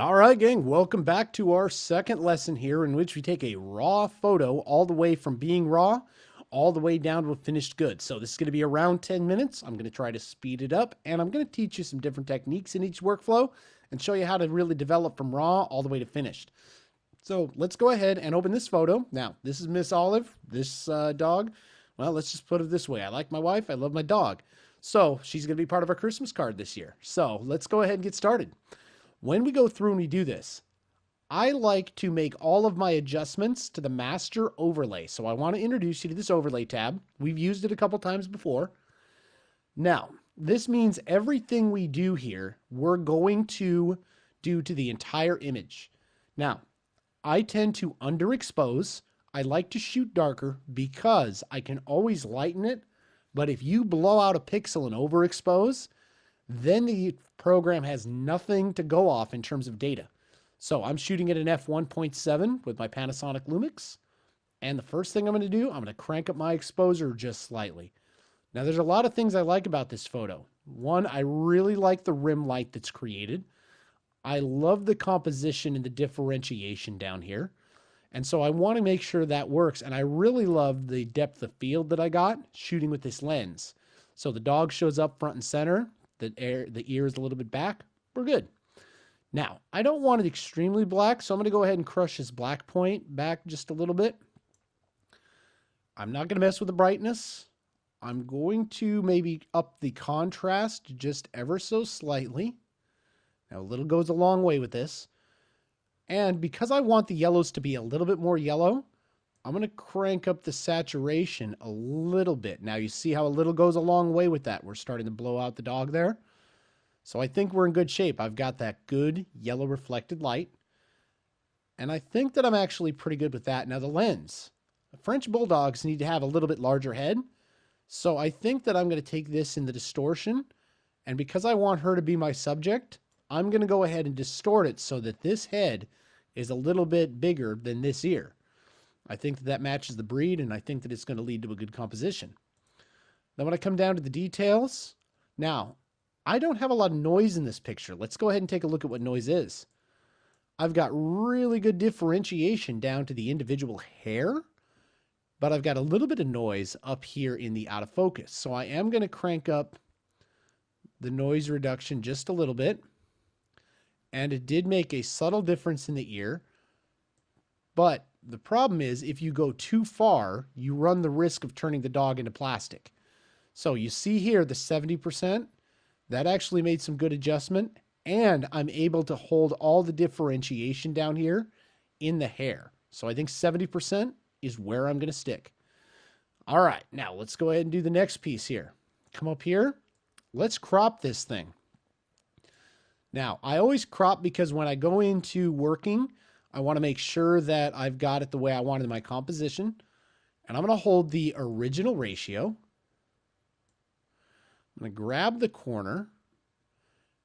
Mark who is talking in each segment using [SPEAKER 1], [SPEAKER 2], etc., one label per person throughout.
[SPEAKER 1] All right, gang, welcome back to our second lesson here in which we take a raw photo all the way from being raw all the way down to a finished good. So this is going to be around 10 minutes. I'm going to try to speed it up, and I'm going to teach you some different techniques in each workflow and show you how to really develop from raw all the way to finished. So let's go ahead and open this photo. Now, this is Miss Olive, this dog. Well, let's just put it this way. I like my wife. I love my dog. So she's going to be part of our Christmas card this year. So let's go ahead and get started. When we go through and we do this, I like to make all of my adjustments to the master overlay. So I want to introduce you to this overlay tab. We've used it a couple times before. Now, this means everything we do here, we're going to do to the entire image. Now, I tend to underexpose. I like to shoot darker because I can always lighten it. But if you blow out a pixel and overexpose, then the program has nothing to go off in terms of data. So I'm shooting at an f1.7 with my Panasonic Lumix. And the first thing I'm going to do, I'm going to crank up my exposure just slightly. Now, there's a lot of things I like about this photo. One, I really like the rim light that's created. I love the composition and the differentiation down here. And so I want to make sure that works. And I really love the depth of field that I got shooting with this lens. So the dog shows up front and center. The ear is a little bit back. We're good. Now, I don't want it extremely black, so I'm going to go ahead and crush this black point back just a little bit. I'm not going to mess with the brightness. I'm going to maybe up the contrast just ever so slightly. Now, a little goes a long way with this. And because I want the yellows to be a little bit more yellow, I'm going to crank up the saturation a little bit. Now you see how a little goes a long way with that. We're starting to blow out the dog there. So I think we're in good shape. I've got that good yellow reflected light. And I think that I'm actually pretty good with that. Now the lens. French Bulldogs need to have a little bit larger head. So I think that I'm going to take this in the distortion. And because I want her to be my subject, I'm going to go ahead and distort it so that this head is a little bit bigger than this ear. I think that that matches the breed, and I think that it's going to lead to a good composition. Then when I come down to the details, now, I don't have a lot of noise in this picture. Let's go ahead and take a look at what noise is. I've got really good differentiation down to the individual hair, but I've got a little bit of noise up here in the out of focus. So I am going to crank up the noise reduction just a little bit, and it did make a subtle difference in the ear, but the problem is if you go too far, you run the risk of turning the dog into plastic. So you see here the 70%, that actually made some good adjustment, and I'm able to hold all the differentiation down here in the hair. So I think 70% is where I'm going to stick. All right, now let's go ahead and do the next piece here. Come up here. Let's crop this thing. Now, I always crop because when I go into working, I want to make sure that I've got it the way I want in my composition. And I'm going to hold the original ratio. I'm going to grab the corner.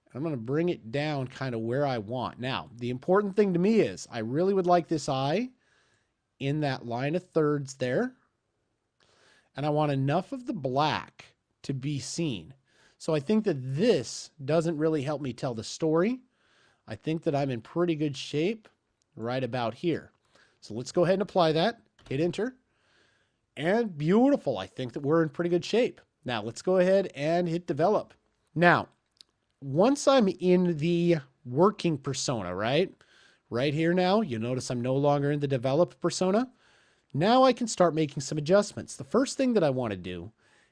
[SPEAKER 1] And I'm going to bring it down kind of where I want. Now, the important thing to me is I really would like this eye in that line of thirds there. And I want enough of the black to be seen. So I think that this doesn't really help me tell the story. I think that I'm in pretty good shape right about here. So let's go ahead and apply that. Hit enter. And beautiful. I think that we're in pretty good shape. Now let's go ahead and hit develop. Now, once I'm in the working persona, right here now, you'll notice I'm no longer in the develop persona. Now I can start making some adjustments. The first thing that I want to do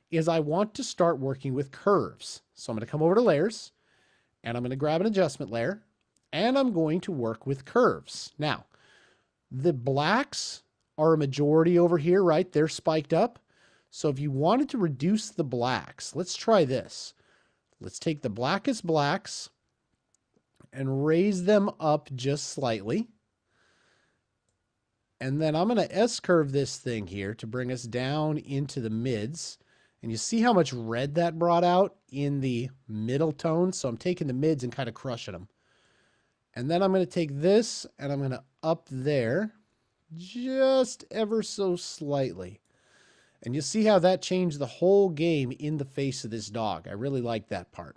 [SPEAKER 1] is I want to start working with curves. So I'm going to come over to layers and I'm going to grab an adjustment layer. And I'm going to work with curves. Now, the blacks are a majority over here, right? They're spiked up. So if you wanted to reduce the blacks, let's try this. Let's take the blackest blacks and raise them up just slightly. And then I'm going to S-curve this thing here to bring us down into the mids. And you see how much red that brought out in the middle tone? So I'm taking the mids and kind of crushing them. And then I'm going to take this and I'm going to up there just ever so slightly. And you see how that changed the whole game in the face of this dog. I really like that part.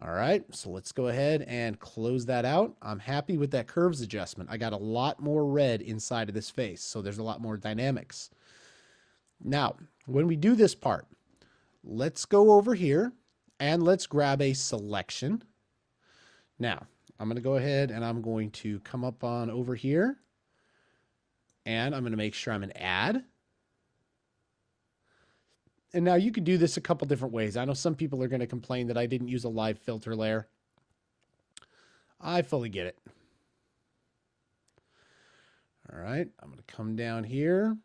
[SPEAKER 1] All right, so let's go ahead and close that out. I'm happy with that curves adjustment. I got a lot more red inside of this face, so there's a lot more dynamics. Now, when we do this part, let's go over here and let's grab a selection. Now, I'm going to go ahead and I'm going to come up on over here and I'm going to make sure I'm an add. And now you could do this a couple different ways. I know some people are going to complain that I didn't use a live filter layer. I fully get it. All right, I'm going to come down here.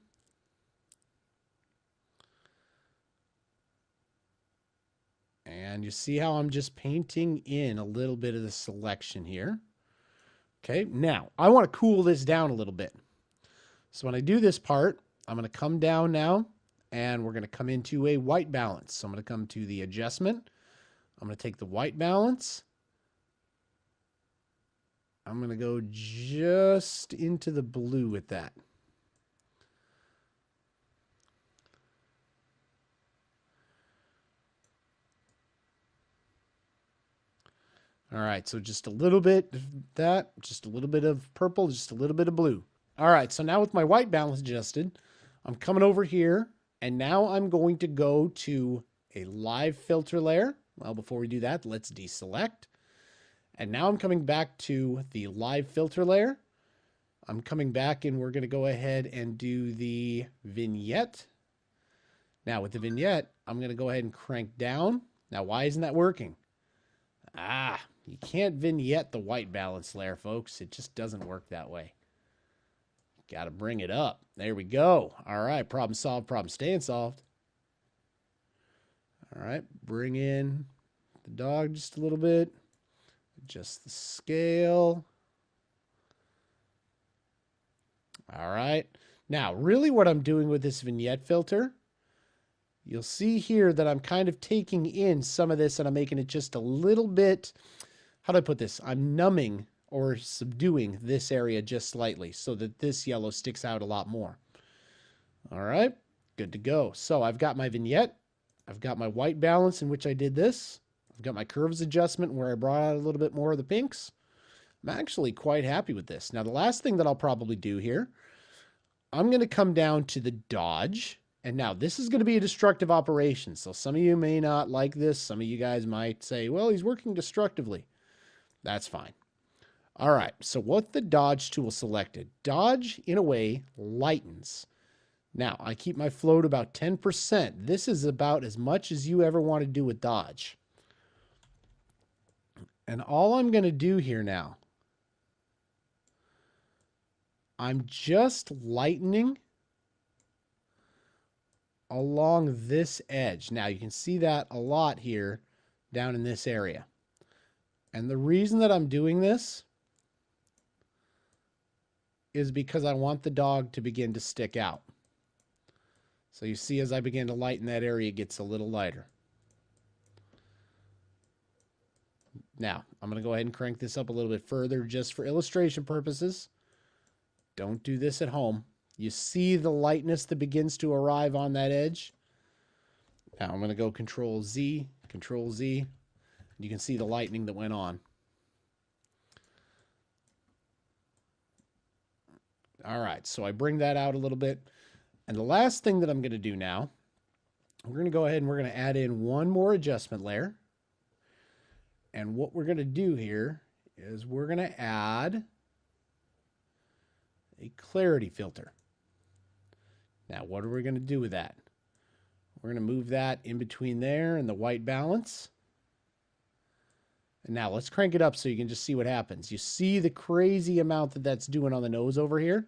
[SPEAKER 1] And you see how I'm just painting in a little bit of the selection here. Okay, now I want to cool this down a little bit. So when I do this part, I'm going to come down now and we're going to come into a white balance. So I'm going to come to the adjustment. I'm going to take the white balance. I'm going to go just into the blue with that. All right, so just a little bit of that, just a little bit of purple, just a little bit of blue. All right, so now with my white balance adjusted, I'm coming over here, and now I'm going to go to a live filter layer. Well, before we do that, let's deselect. And now I'm coming back to the live filter layer. I'm coming back, and we're going to go ahead and do the vignette. Now, with the vignette, I'm going to go ahead and crank down. Now, why isn't that working? You can't vignette the white balance layer, folks. It just doesn't work that way. Got to bring it up. There we go. All right, problem solved, problem staying solved. All right, bring in the dog just a little bit. Adjust the scale. All right. Now, really what I'm doing with this vignette filter, you'll see here that I'm kind of taking in some of this and I'm making it just a little bit, how do I put this? I'm numbing or subduing this area just slightly so that this yellow sticks out a lot more. All right, good to go. So I've got my vignette. I've got my white balance in which I did this. I've got my curves adjustment where I brought out a little bit more of the pinks. I'm actually quite happy with this. Now, the last thing that I'll probably do here, I'm going to come down to the dodge. And now this is going to be a destructive operation. So some of you may not like this. Some of you guys might say, well, he's working destructively. That's fine. All right. So what the dodge tool selected, dodge in a way lightens. Now I keep my float about 10%. This is about as much as you ever want to do with dodge. And all I'm going to do here now, I'm just lightening along this edge. Now you can see that a lot here down in this area. And the reason that I'm doing this is because I want the dog to begin to stick out. So you see as I begin to lighten that area, it gets a little lighter. Now, I'm going to go ahead and crank this up a little bit further just for illustration purposes. Don't do this at home. You see the lightness that begins to arrive on that edge. Now I'm going to go Control Z. You can see the lightening that went on. All right, so I bring that out a little bit. And the last thing that I'm going to do now, we're going to go ahead and we're going to add in one more adjustment layer. And what we're going to do here is we're going to add a clarity filter. Now, what are we going to do with that? We're going to move that in between there and the white balance. And now let's crank it up so you can just see what happens. You see the crazy amount that that's doing on the nose over here?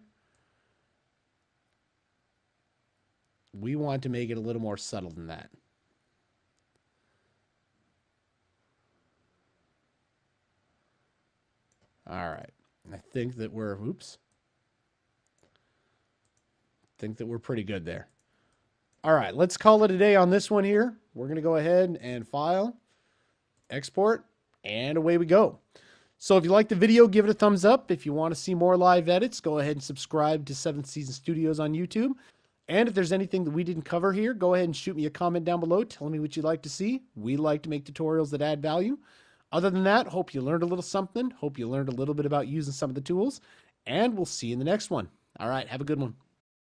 [SPEAKER 1] We want to make it a little more subtle than that. All right. I think that we're, think that we're pretty good there. All right, let's call it a day on this one here. We're going to go ahead and file, export, and away we go. So if you like the video, give it a thumbs up. If you want to see more live edits, go ahead and subscribe to 7th Season Studios on YouTube. And if there's anything that we didn't cover here, go ahead and shoot me a comment down below telling me what you'd like to see. We like to make tutorials that add value. Other than that, hope you learned a little something. Hope you learned a little bit about using some of the tools, and we'll see you in the next one. All right, have a good one.